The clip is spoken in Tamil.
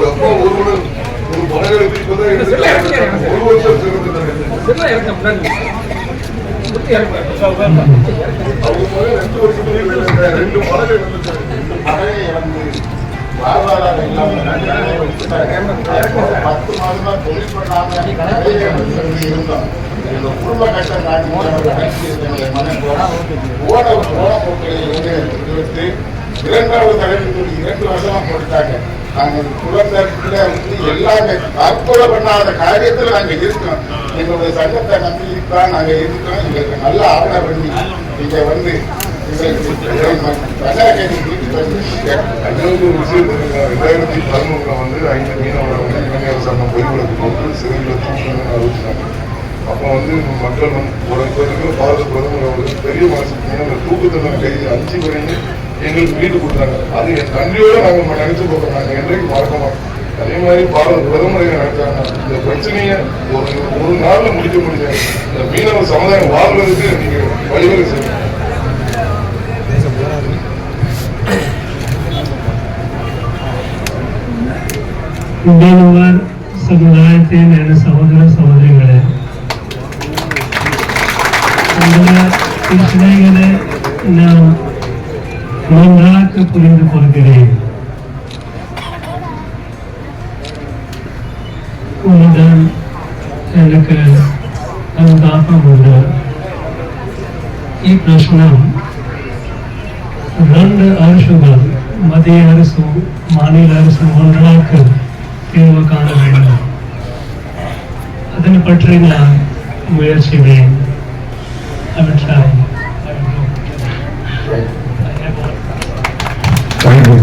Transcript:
அப்பா ஒருவன் ஒரு மலையாளத்தை இப்பதான் ஒரு வருஷம் சிறந்துட்டாங்க. அவங்க முதல்ல 2 வருஷத்துலேயே 2 மலைகள் வாழ்வாதாரம் இல்லாமல் 10 மாதமா தொழில் பண்ணாம இருந்தோம். எங்க குடும்ப கஷ்டம் ஓட போக்களை விட்டு 2வது தலைமுறை 2 வருஷமா போட்டுட்டாங்க. நாங்கள் குழந்தைல வந்து எல்லாமே தற்கொலை பண்ணாத காரியத்தில் நாங்கள் இருக்கோம். எங்களுடைய சங்கத்தை நம்பிதான் நாங்கள் இருக்கோம். எங்களுக்கு நல்ல ஆவணை பண்ணி இங்க வந்து இன்னொரு விஷயம் 2011 வந்து 5 மீனவர்கள் இளைஞர் சங்கம் பொதுவிலக்கு போட்டு சிறையில் அறிவிச்சாங்க. அப்போ வந்து மக்கள் வந்து பாரத பிரதமர் அவர்கள் பெரிய மனசுக்கு அந்த தூக்கு தண்டனை கைது 5 பேரையும் எங்களுக்கு வீடு கொடுத்தாங்க. அது என் நன்றியோட நாங்கள் நினைச்சு போகிறோம். நாங்கள் என்றைக்கு மறக்க மாட்டோம். அதே மாதிரி பாரத பிரதமரை நினைச்சாங்க. இந்த பிரச்சனையை ஒரு நாள்ல முடிக்க முடியாது. இந்த மீனவ சமுதாயம் வாழ்வதற்கு நீங்க வழிவகை செய்யணும். மீனவர் சமுதாயத்தின் என சகோதர சகோதரிகளே, இந்த பிரச்சனைகளை நான் நன்றாக புரிந்து கொள்கிறேன். உங்களிடம் எனக்கு அனுதாபம் உண்டு. ಈ ಪ್ರಶ್ನೆ 2 அரசுகள் மத்திய அரசு மாநில அரசு ஒன்றாக தீர்வு காண வேண்டும். அதனை பற்றி நான் முயற்சிவேன். Thank you.